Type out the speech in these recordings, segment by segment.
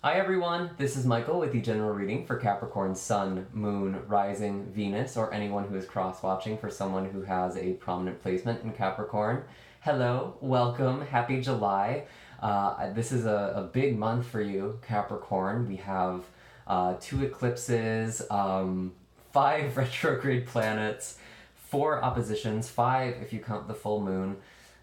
Hi everyone, this is Michael with the general reading for Capricorn Sun, Moon, Rising, Venus, or anyone who is cross-watching for someone who has a prominent placement in Capricorn. Hello, welcome, happy July. This is a big month for you, Capricorn. We have 2 eclipses, 5 retrograde planets, 4 oppositions, 5 if you count the full moon,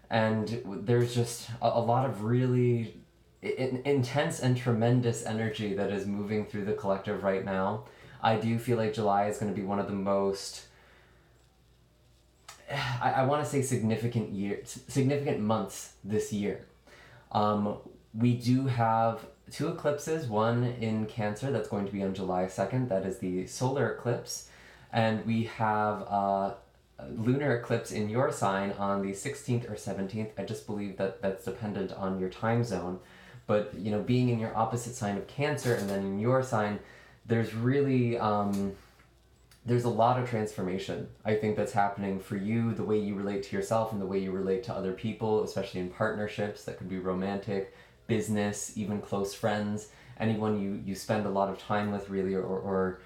and there's just a lot of really intense and tremendous energy that is moving through the collective right now. I do feel like July is going to be one of the most, I want to say significant months this year. We do have 2 eclipses, one in Cancer that's going to be on July 2nd, that is the solar eclipse, and we have a lunar eclipse in your sign on the 16th or 17th. I just believe that that's dependent on your time zone. But, you know, being in your opposite sign of Cancer and then in your sign, there's really, there's a lot of transformation, I think, that's happening for you, the way you relate to yourself and the way you relate to other people, especially in partnerships that could be romantic, business, even close friends, anyone you spend a lot of time with, really, or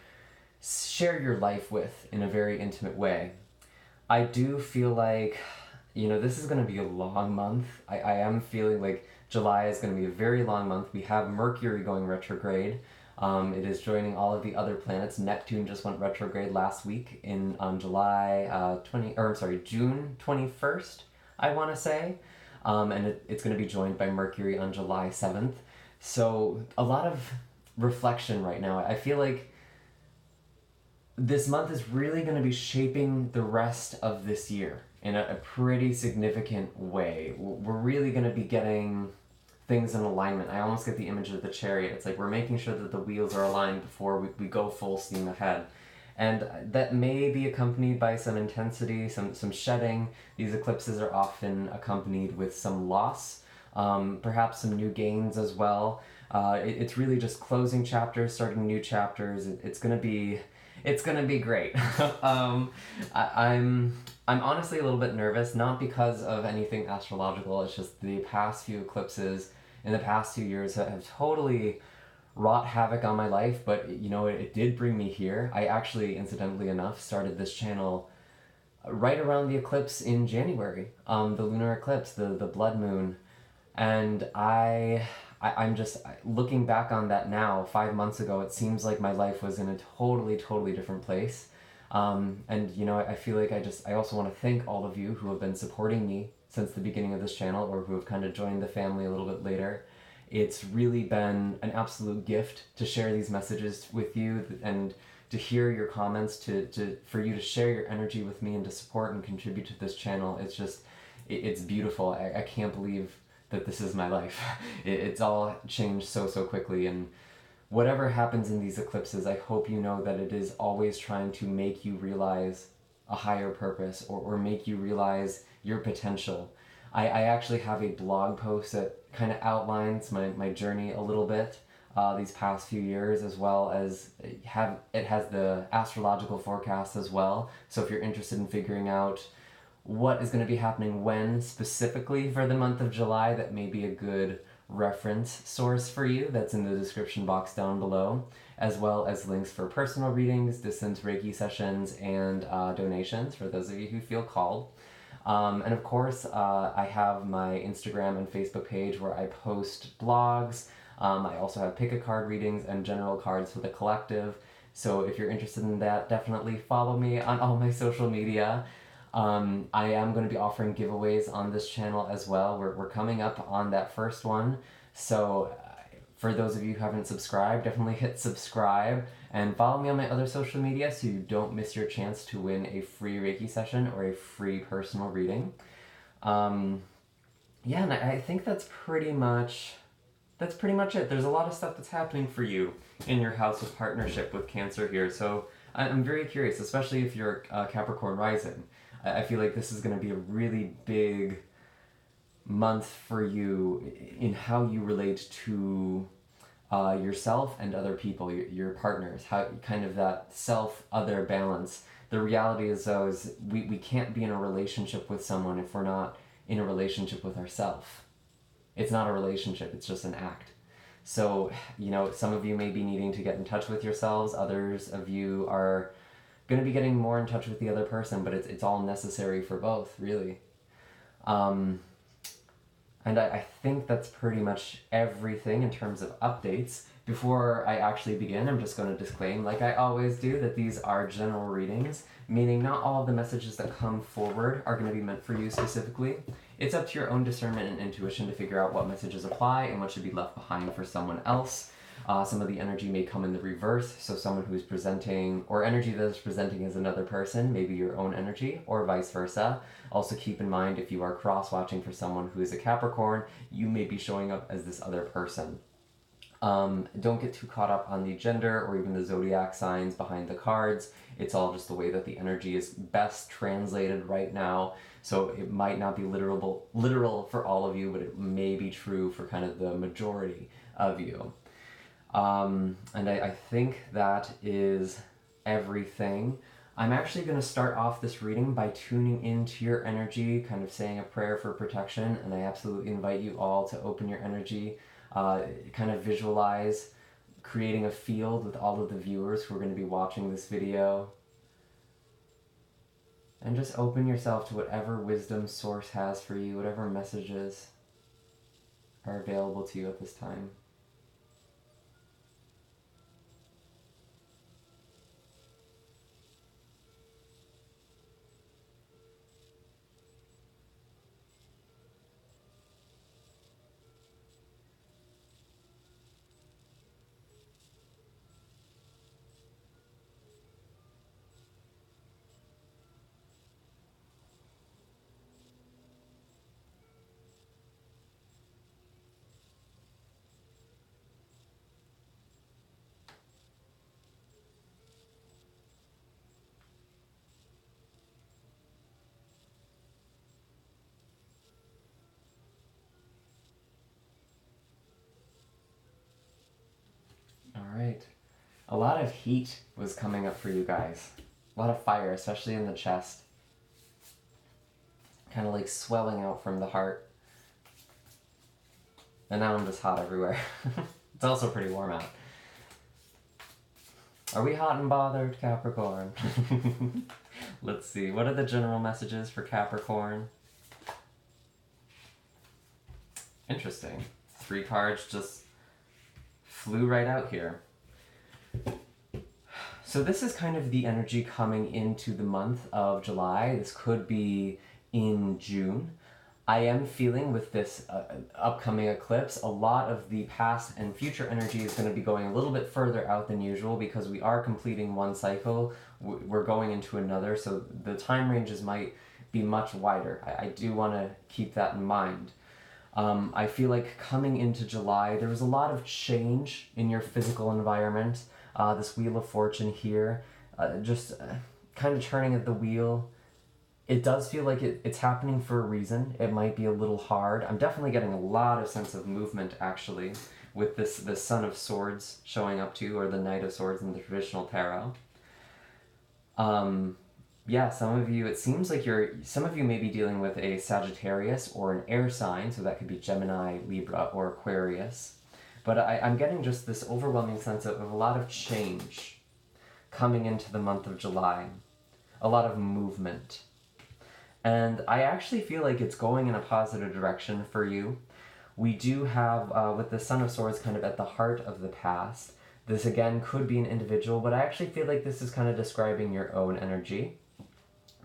share your life with in a very intimate way. I do feel like, you know, this is going to be a long month. I am feeling like July is going to be a very long month. We have Mercury going retrograde. It is joining all of the other planets. Neptune just went retrograde last week on June 21st, I want to say. And it's going to be joined by Mercury on July 7th. So a lot of reflection right now. I feel like this month is really going to be shaping the rest of this year in a pretty significant way. We're really going to be getting things in alignment. I almost get the image of the chariot. It's like we're making sure that the wheels are aligned before we go full steam ahead. And that may be accompanied by some intensity, some shedding. These eclipses are often accompanied with some loss, perhaps some new gains as well. It's really just closing chapters, starting new chapters. It's gonna be great. I'm honestly a little bit nervous, not because of anything astrological. It's just the past few eclipses in the past 2 years have totally wrought havoc on my life, but you know, it did bring me here. I actually, incidentally enough, started this channel right around the eclipse in January, the lunar eclipse, the blood moon, and I'm just looking back on that now. 5 months ago, it seems like my life was in a totally different place. And you know, I feel like I also want to thank all of you who have been supporting me since the beginning of this channel, or who have kind of joined the family a little bit later. It's really been an absolute gift to share these messages with you and to hear your comments, for you to share your energy with me and to support and contribute to this channel. It's beautiful. I can't believe that this is my life. It's all changed so quickly, and whatever happens in these eclipses, I hope you know that it is always trying to make you realize a higher purpose, or make you realize your potential. I actually have a blog post that kind of outlines my journey a little bit these past few years, as well as it has the astrological forecast as well. So if you're interested in figuring out what is going to be happening when specifically for the month of July, that may be a good reference source for you. That's in the description box down below, as well as links for personal readings, distance Reiki sessions, and donations for those of you who feel called. And of course, I have my Instagram and Facebook page where I post blogs. I also have pick-a-card readings and general cards for the collective. So if you're interested in that, definitely follow me on all my social media. I am going to be offering giveaways on this channel as well. We're coming up on that first one. So for those of you who haven't subscribed, definitely hit subscribe and follow me on my other social media so you don't miss your chance to win a free Reiki session or a free personal reading. Yeah, and I think that's pretty much it. There's a lot of stuff that's happening for you in your house of partnership with Cancer here. So I'm very curious, especially if you're Capricorn rising. I feel like this is going to be a really big month for you in how you relate to yourself and other people, your partners, how kind of that self-other balance. The reality is, though, is we can't be in a relationship with someone if we're not in a relationship with ourselves. It's not a relationship, it's just an act. So, some of you may be needing to get in touch with yourselves. Others of you are going to be getting more in touch with the other person, but it's all necessary for both, really. And I think that's pretty much everything in terms of updates. Before I actually begin, I'm just going to disclaim, like I always do, that these are general readings, meaning not all of the messages that come forward are going to be meant for you specifically. It's up to your own discernment and intuition to figure out what messages apply and what should be left behind for someone else. Some of the energy may come in the reverse, so someone who's presenting, or energy that is presenting as another person, maybe your own energy, or vice versa. Also keep in mind, if you are cross-watching for someone who is a Capricorn, you may be showing up as this other person. Don't get too caught up on the gender or even the zodiac signs behind the cards. It's all just the way that the energy is best translated right now. So it might not be literal for all of you, but it may be true for kind of the majority of you. And I think that is everything. I'm actually going to start off this reading by tuning into your energy, kind of saying a prayer for protection, and I absolutely invite you all to open your energy, kind of visualize creating a field with all of the viewers who are going to be watching this video, and just open yourself to whatever wisdom source has for you, whatever messages are available to you at this time. All right. A lot of heat was coming up for you guys. A lot of fire, especially in the chest. Kind of like swelling out from the heart. And now I'm just hot everywhere. It's also pretty warm out. Are we hot and bothered, Capricorn? Let's see. What are the general messages for Capricorn? Interesting. 3 cards just flew right out here. So this is kind of the energy coming into the month of July. This could be in June. I am feeling with this upcoming eclipse, a lot of the past and future energy is going to be going a little bit further out than usual because we are completing one cycle. We're going into another, so the time ranges might be much wider. I do want to keep that in mind. I feel like coming into July, there was a lot of change in your physical environment. This Wheel of Fortune here, just kind of turning at the wheel. It does feel like it's happening for a reason. It might be a little hard. I'm definitely getting a lot of sense of movement, actually, with the Son of Swords showing up too, or the Knight of Swords in the traditional tarot. Yeah, some of you, it seems like some of you may be dealing with a Sagittarius or an air sign, so that could be Gemini, Libra, or Aquarius. But I'm getting just this overwhelming sense of a lot of change coming into the month of July. A lot of movement. And I actually feel like it's going in a positive direction for you. We do have, with the Son of Swords kind of at the heart of the past, this again could be an individual, but I actually feel like this is kind of describing your own energy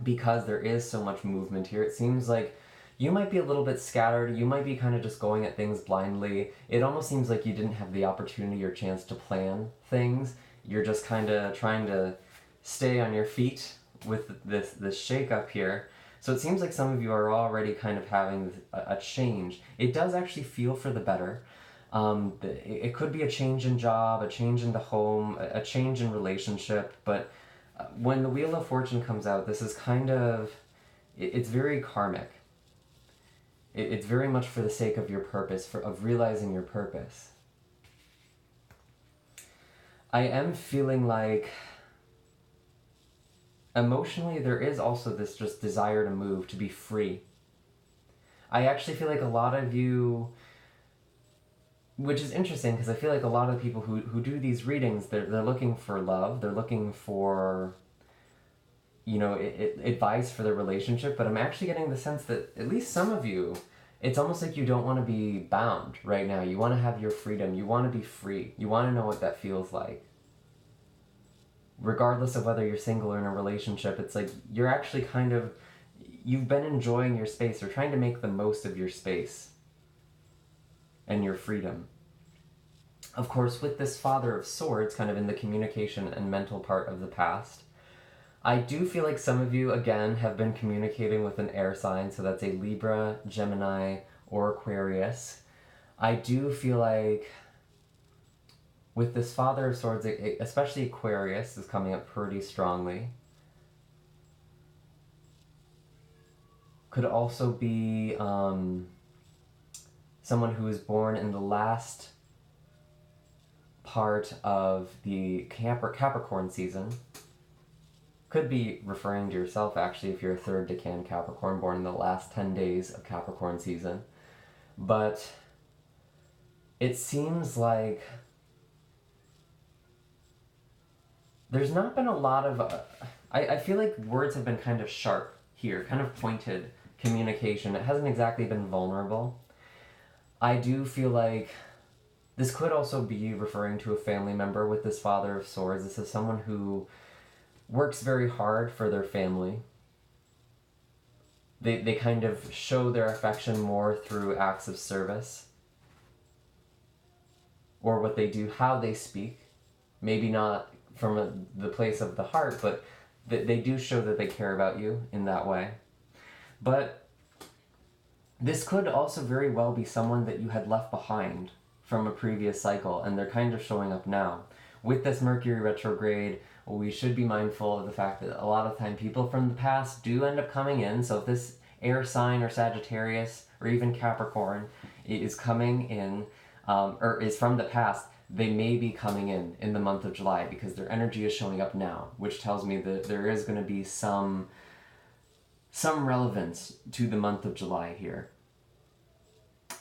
because there is so much movement here. It seems like you might be a little bit scattered. You might be kind of just going at things blindly. It almost seems like you didn't have the opportunity or chance to plan things. You're just kind of trying to stay on your feet with this shake-up here. So it seems like some of you are already kind of having a change. It does actually feel for the better. It could be a change in job, a change in the home, a change in relationship, but when the Wheel of Fortune comes out, this is kind of, it's very karmic. It's very much for the sake of your purpose, of realizing your purpose. I am feeling like emotionally there is also this just desire to move, to be free. I actually feel like a lot of you which is interesting because I feel like a lot of people who do these readings, they're looking for love, they're looking for, advice for their relationship, but I'm actually getting the sense that at least some of you, it's almost like you don't want to be bound right now. You want to have your freedom. You want to be free. You want to know what that feels like. Regardless of whether you're single or in a relationship, it's like you're actually you've been enjoying your space or trying to make the most of your space and your freedom. Of course, with this Father of Swords kind of in the communication and mental part of the past, I do feel like some of you, again, have been communicating with an air sign, so that's a Libra, Gemini, or Aquarius. I do feel like with this Father of Swords, especially Aquarius is coming up pretty strongly. Could also be someone who was born in the last part of the Capricorn season. Could be referring to yourself, actually, if you're a third decan Capricorn, born in the last 10 days of Capricorn season. But it seems like there's not been a lot of... I feel like words have been kind of sharp here, kind of pointed communication. It hasn't exactly been vulnerable. I do feel like this could also be referring to a family member with this Father of Swords. This is someone who works very hard for their family. They kind of show their affection more through acts of service. Or what they do, how they speak. Maybe not from the place of the heart, but they do show that they care about you in that way. But this could also very well be someone that you had left behind from a previous cycle, and they're kind of showing up now. With this Mercury retrograde, we should be mindful of the fact that a lot of time people from the past do end up coming in. So if this air sign or Sagittarius or even Capricorn is coming in, or is from the past, they may be coming in the month of July because their energy is showing up now, which tells me that there is going to be some relevance to the month of July here.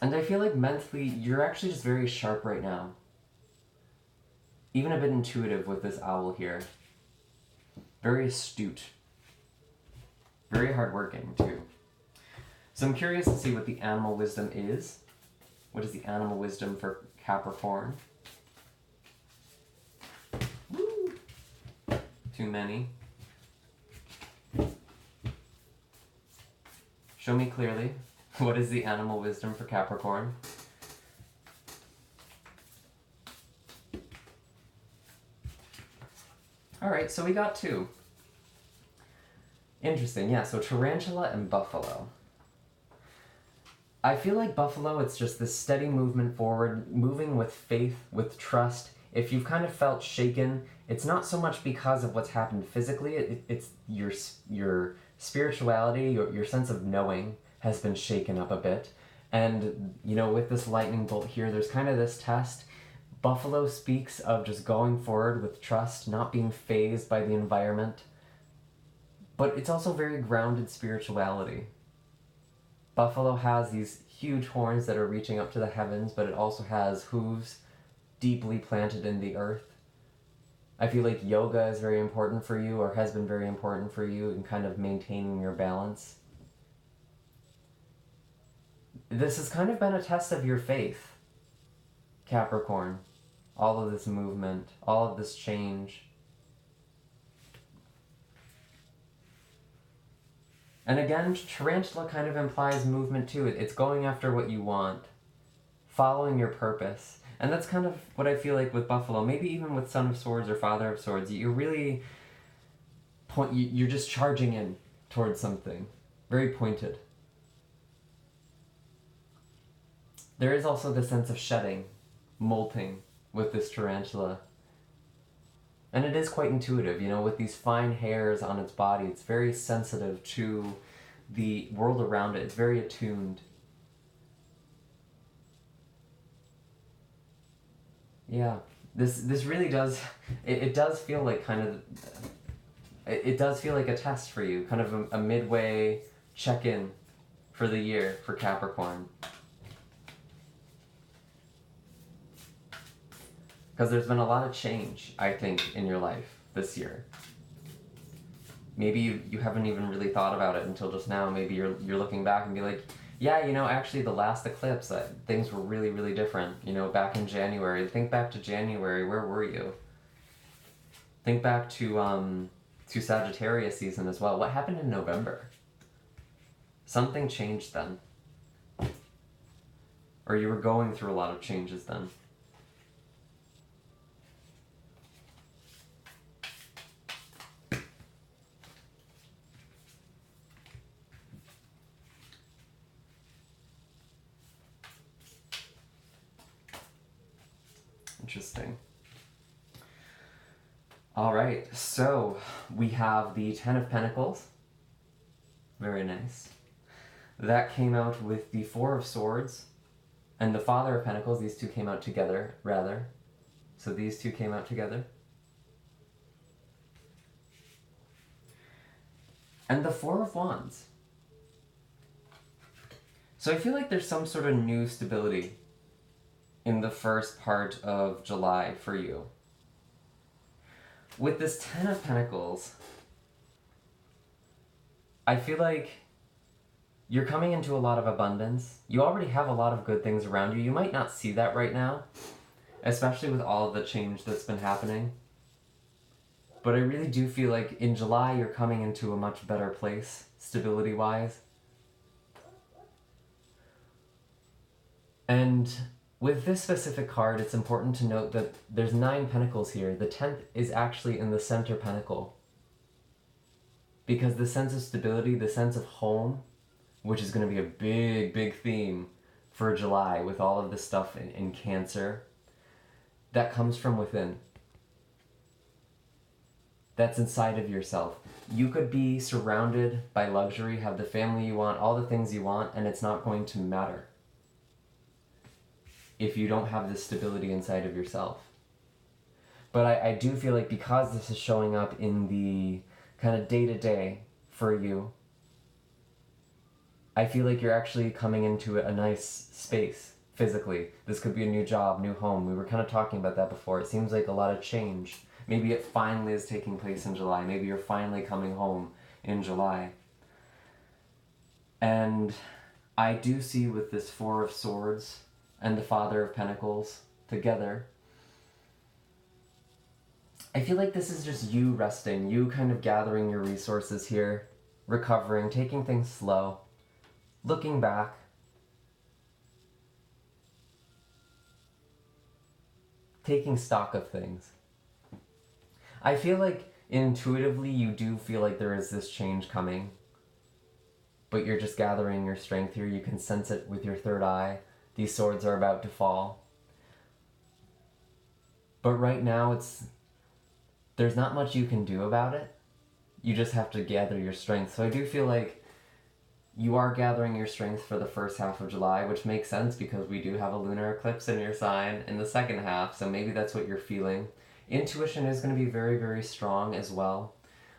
And I feel like mentally, you're actually just very sharp right now. Even a bit intuitive with this owl here. Very astute. Very hardworking, too. So I'm curious to see what the animal wisdom is. What is the animal wisdom for Capricorn? Woo! Too many. Show me clearly. What is the animal wisdom for Capricorn? Alright, so we got two. Interesting, yeah, so tarantula and buffalo. I feel like buffalo, it's just this steady movement forward, moving with faith, with trust. If you've kind of felt shaken, it's not so much because of what's happened physically, it's your spirituality, your sense of knowing has been shaken up a bit. And, with this lightning bolt here, there's kind of this test. Buffalo speaks of just going forward with trust, not being fazed by the environment. But it's also very grounded spirituality. Buffalo has these huge horns that are reaching up to the heavens, but it also has hooves deeply planted in the earth. I feel like yoga is very important for you, or has been very important for you in kind of maintaining your balance. This has kind of been a test of your faith, Capricorn. All of this movement, all of this change. And again, tarantula kind of implies movement too. It's going after what you want, following your purpose. And that's kind of what I feel like with buffalo, maybe even with Son of Swords or Father of Swords. You're really, you're just charging in towards something, very pointed. There is also the sense of shedding, molting with this tarantula. And it is quite intuitive, with these fine hairs on its body. It's very sensitive to the world around it. It's very attuned. Yeah, this really does, it does feel like it does feel like a test for you, kind of a midway check-in for the year for Capricorn. Because there's been a lot of change, I think, in your life this year. Maybe you haven't even really thought about it until just now. Maybe you're looking back and be like, yeah, actually the last eclipse, things were really, really different. Back in January. Think back to January. Where were you? Think back to Sagittarius season as well. What happened in November? Something changed then. Or you were going through a lot of changes then. Interesting. All right, so we have the Ten of Pentacles. Very nice. That came out with the Four of Swords and the Father of Pentacles. These two came out together, rather. So these two came out together. And the Four of Wands. So I feel like there's some sort of new stability in the first part of July for you. With this Ten of Pentacles, I feel like you're coming into a lot of abundance. You already have a lot of good things around you. You might not see that right now, especially with all of the change that's been happening. But I really do feel like in July you're coming into a much better place, stability-wise. And with this specific card, it's important to note that there's 9 pentacles here. The 10th is actually in the center pentacle. Because the sense of stability, the sense of home, which is going to be a big, big theme for July with all of this stuff in Cancer, that comes from within. That's inside of yourself. You could be surrounded by luxury, have the family you want, all the things you want, and it's not going to matter if you don't have this stability inside of yourself. But I do feel like because this is showing up in the kind of day-to-day for you, I feel like you're actually coming into a nice space physically. This could be a new job, new home. We were kind of talking about that before. It seems like a lot of change. Maybe it finally is taking place in July. Maybe you're finally coming home in July. And I do see with this Four of Swords and the Father of Pentacles together, I feel like this is just you resting, you kind of gathering your resources here, recovering, taking things slow, looking back, taking stock of things. I feel like intuitively you do feel like there is this change coming, but you're just gathering your strength here. You can sense it with your third eye. These swords are about to fall. But right now there's not much you can do about it. You just have to gather your strength. So I do feel like you are gathering your strength for the first half of July, which makes sense because we do have a lunar eclipse in your sign in the second half, so maybe that's what you're feeling. Intuition is going to be very, very strong as well.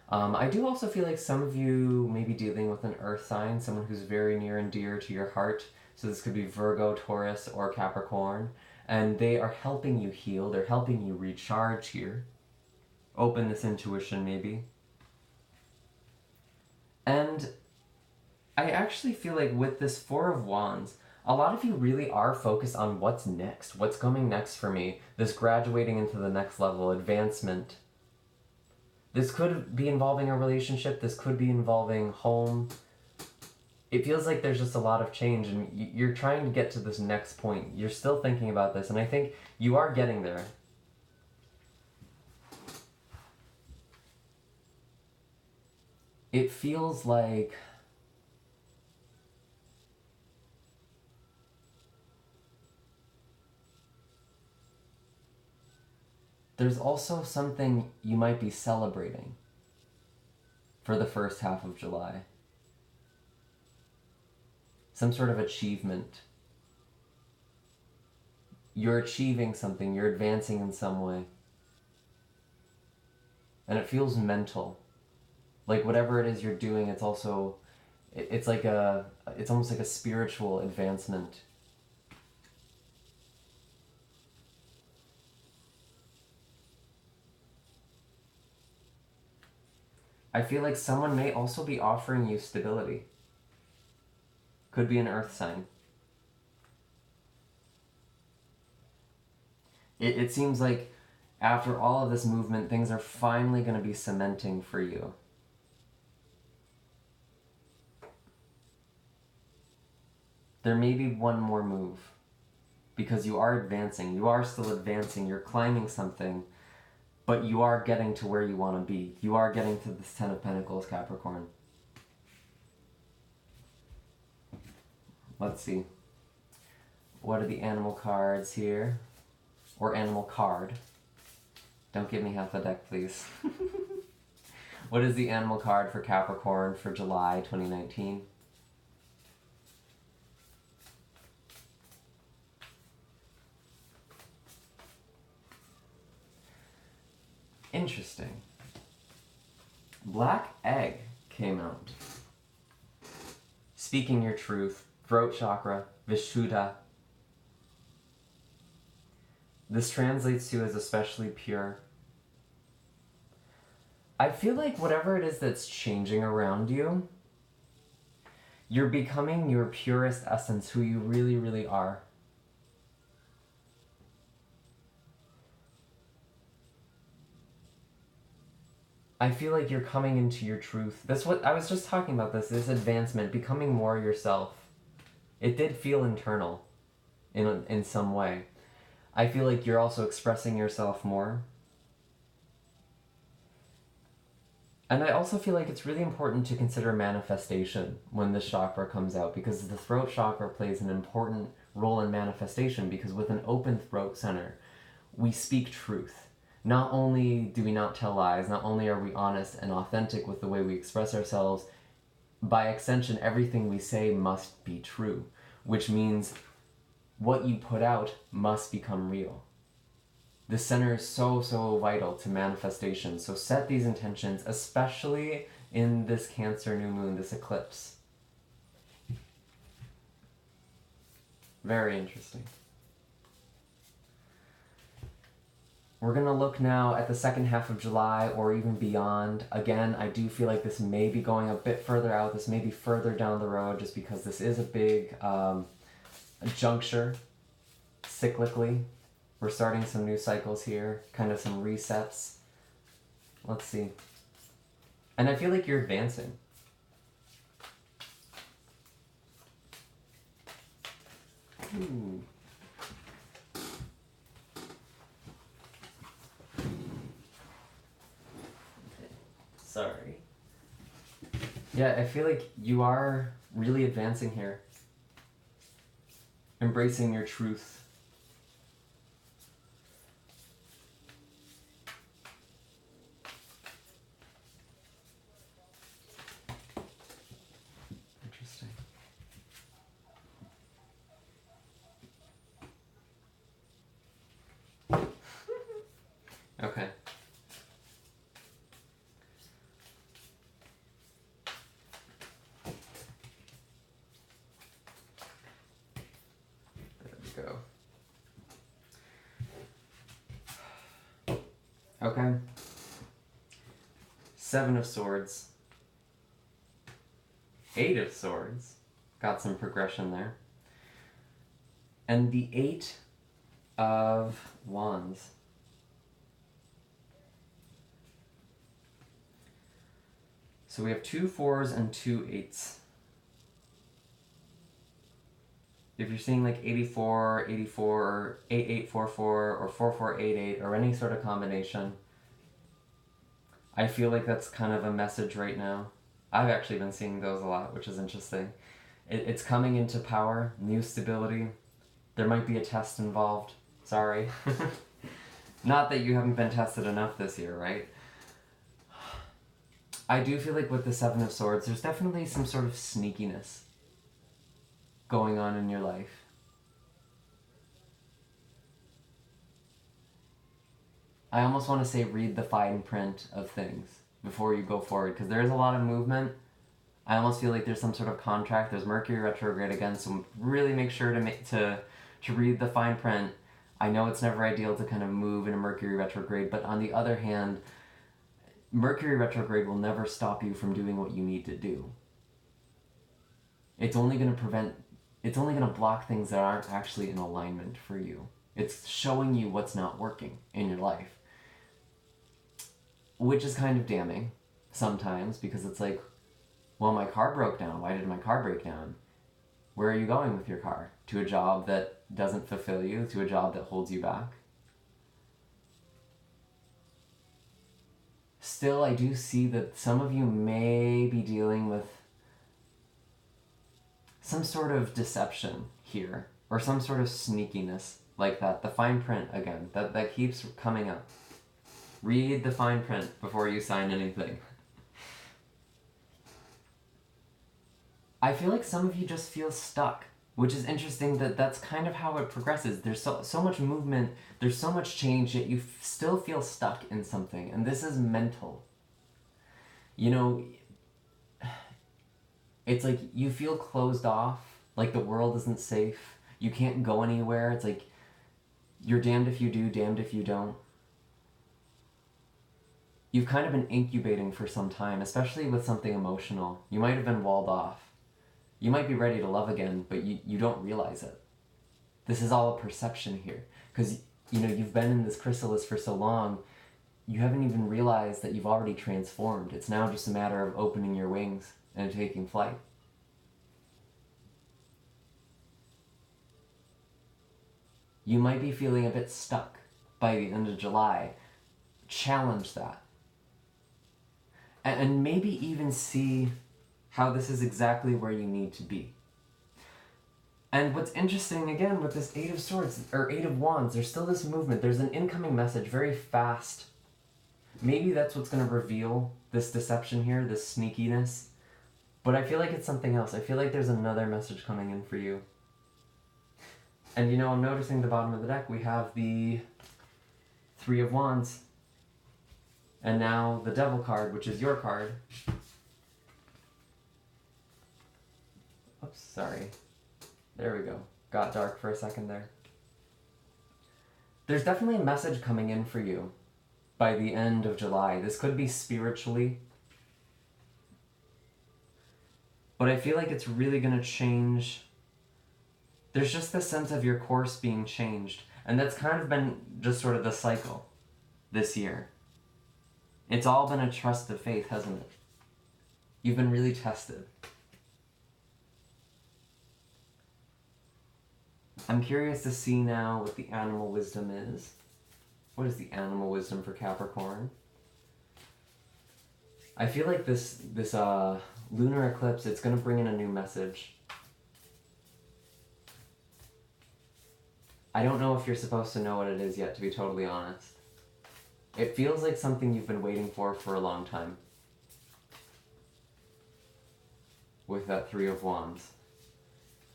I do also feel like some of you may be dealing with an earth sign, someone who's very near and dear to your heart. So this could be Virgo, Taurus, or Capricorn. And they are helping you heal. They're helping you recharge here. Open this intuition, maybe. And I actually feel like with this Four of Wands, a lot of you really are focused on what's next. What's coming next for me? This graduating into the next level, advancement. This could be involving a relationship. This could be involving home. It feels like there's just a lot of change and you're trying to get to this next point. You're still thinking about this, and I think you are getting there. It feels like there's also something you might be celebrating for the first half of July. Some sort of achievement. You're achieving something, you're advancing in some way. And it feels mental. Like whatever it is you're doing, it's also, it's almost like a spiritual advancement. I feel like someone may also be offering you stability. Could be an earth sign. It seems like after all of this movement, things are finally going to be cementing for you. There may be one more move, because you are advancing. You are still advancing. You're climbing something, but you are getting to where you want to be. You are getting to this Ten of Pentacles, Capricorn. Let's see. What are the animal cards here? Or animal card. Don't give me half the deck, please. What is the animal card for Capricorn for July 2019? Interesting. Black egg came out. Speaking your truth, throat chakra, Vishuddha. This translates to as especially pure. I feel like whatever it is that's changing around you, you're becoming your purest essence, who you really, really are. I feel like you're coming into your truth. That's what I was just talking about, this advancement, becoming more yourself. It did feel internal in some way. I feel like you're also expressing yourself more. And I also feel like it's really important to consider manifestation when this chakra comes out, because the throat chakra plays an important role in manifestation, because with an open throat center, we speak truth. Not only do we not tell lies, not only are we honest and authentic with the way we express ourselves, by extension, everything we say must be true, which means what you put out must become real. The center is so, so vital to manifestation. So set these intentions, especially in this Cancer new moon, this eclipse. Very interesting. We're going to look now at the second half of July or even beyond. Again, I do feel like this may be going a bit further out. This may be further down the road, just because this is a big juncture cyclically. We're starting some new cycles here, kind of some resets. Let's see. And I feel like you're advancing. Ooh. Sorry. Yeah, I feel like you are really advancing here. Embracing your truth. Interesting. Okay. Go. Okay. Seven of Swords. Eight of Swords. Got some progression there. And the Eight of Wands. So we have 2 4s and 2 8s. If you're seeing like 84, 84, or 8844, or 4488, or any sort of combination, I feel like that's kind of a message right now. I've actually been seeing those a lot, which is interesting. It's coming into power, new stability. There might be a test involved. Sorry. Not that you haven't been tested enough this year, right? I do feel like with the Seven of Swords, there's definitely some sort of sneakiness going on in your life. I almost want to say read the fine print of things before you go forward, because there is a lot of movement. I almost feel like there's some sort of contract. There's Mercury retrograde again, so really make sure to read the fine print. I know it's never ideal to kind of move in a Mercury retrograde, but on the other hand, Mercury retrograde will never stop you from doing what you need to do. It's only going to block things that aren't actually in alignment for you. It's showing you what's not working in your life. Which is kind of damning sometimes, because it's like, well, my car broke down. Why did my car break down? Where are you going with your car? To a job that doesn't fulfill you? To a job that holds you back? Still, I do see that some of you may be dealing with some sort of deception here, or some sort of sneakiness like that. The fine print, again, that keeps coming up. Read the fine print before you sign anything. I feel like some of you just feel stuck, which is interesting that that's kind of how it progresses. There's so much movement, there's so much change, yet you still feel stuck in something, and this is mental. You know, it's like you feel closed off, like the world isn't safe, you can't go anywhere. It's like you're damned if you do, damned if you don't. You've kind of been incubating for some time, especially with something emotional. You might have been walled off. You might be ready to love again, but you don't realize it. This is all a perception here. Because, you know, you've been in this chrysalis for so long, you haven't even realized that you've already transformed. It's now just a matter of opening your wings and taking flight. You might be feeling a bit stuck by the end of July. Challenge that. And maybe even see how this is exactly where you need to be. And what's interesting, again, with this Eight of Swords, or Eight of Wands, there's still this movement. There's an incoming message, very fast. Maybe that's what's going to reveal this deception here, this sneakiness. But I feel like it's something else. I feel like there's another message coming in for you. And, you know, I'm noticing the bottom of the deck, we have the Three of Wands. And now the Devil card, which is your card. Oops, sorry. There we go. Got dark for a second there. There's definitely a message coming in for you by the end of July. This could be spiritually. But I feel like it's really going to change. There's just this sense of your course being changed. And that's kind of been just sort of the cycle this year. It's all been a trust of faith, hasn't it? You've been really tested. I'm curious to see now what the animal wisdom is. What is the animal wisdom for Capricorn? I feel like this lunar eclipse, it's going to bring in a new message. I don't know if you're supposed to know what it is yet, to be totally honest. It feels like something you've been waiting for a long time. With that Three of Wands.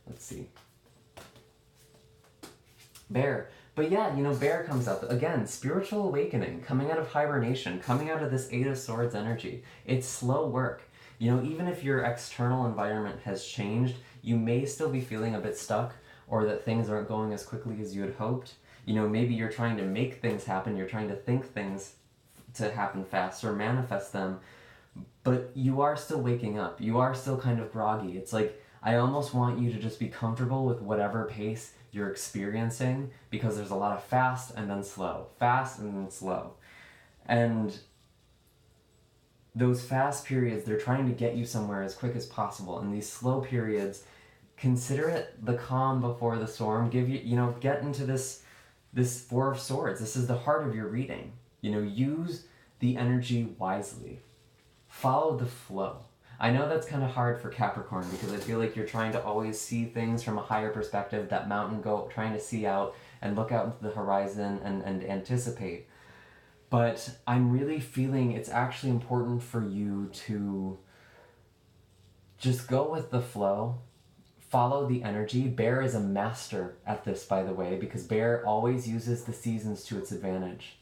Let's see. Bear. But yeah, you know, Bear comes up. Again, spiritual awakening, coming out of hibernation, coming out of this Eight of Swords energy. It's slow work. You know, even if your external environment has changed, you may still be feeling a bit stuck, or that things aren't going as quickly as you had hoped. You know, maybe you're trying to make things happen, you're trying to think things to happen fast or manifest them, but you are still waking up. You are still kind of groggy. It's like, I almost want you to just be comfortable with whatever pace you're experiencing, because there's a lot of fast and then slow, fast and then slow. And those fast periods, they're trying to get you somewhere as quick as possible. And these slow periods, consider it the calm before the storm. Give you, you know, get into this Four of Swords. This is the heart of your reading. You know, use the energy wisely. Follow the flow. I know that's kind of hard for Capricorn, because I feel like you're trying to always see things from a higher perspective, that mountain goat, trying to see out and look out into the horizon and anticipate. But I'm really feeling it's actually important for you to just go with the flow. Follow the energy. Bear is a master at this, by the way, because Bear always uses the seasons to its advantage.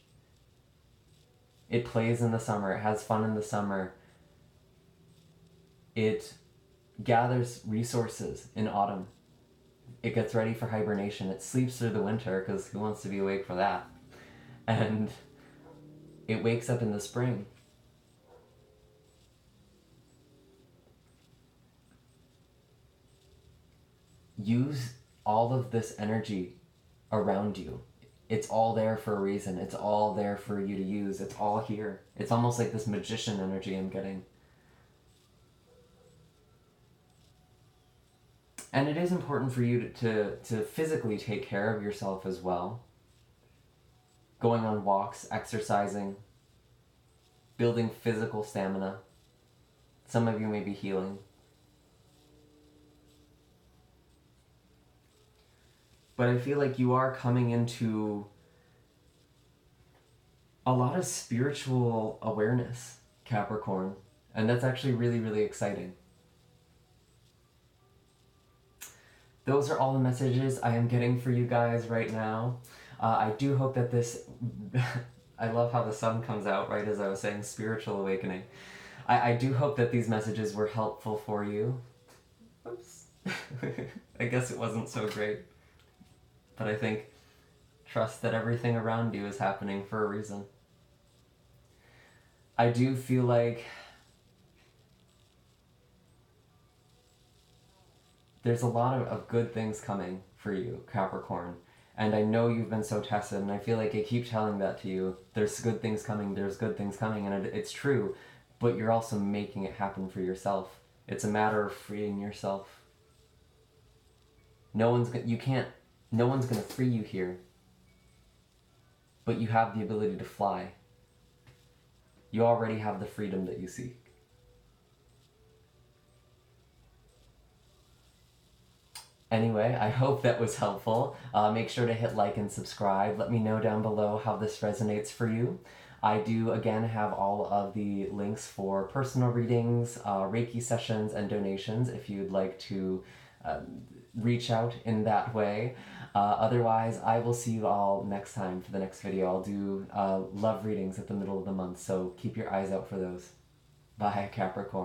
It plays in the summer. It has fun in the summer. It gathers resources in autumn. It gets ready for hibernation. It sleeps through the winter, because who wants to be awake for that? And it wakes up in the spring. use all of this energy around you. It's all there for a reason. It's all there for you to use. It's all here. It's almost like this magician energy I'm getting. And it is important for you to physically take care of yourself as well. Going on walks, exercising, building physical stamina. Some of you may be healing. But I feel like you are coming into a lot of spiritual awareness, Capricorn. And that's actually really, really exciting. Those are all the messages I am getting for you guys right now. I do hope that this... I love how the sun comes out right as I was saying spiritual awakening. I do hope that these messages were helpful for you. Oops. I guess it wasn't so great. But I think trust that everything around you is happening for a reason. I do feel like there's a lot of good things coming for you, Capricorn. And I know you've been so tested, and I feel like I keep telling that to you. There's good things coming, and it's true, but you're also making it happen for yourself. It's a matter of freeing yourself. No one's gonna free you here, but you have the ability to fly. You already have the freedom that you seek. Anyway, I hope that was helpful. Make sure to hit like and subscribe. Let me know down below how this resonates for you. I do, again, have all of the links for personal readings, Reiki sessions, and donations if you'd like to reach out in that way. Otherwise, I will see you all next time for the next video. I'll do love readings at the middle of the month, so keep your eyes out for those. Bye, Capricorn.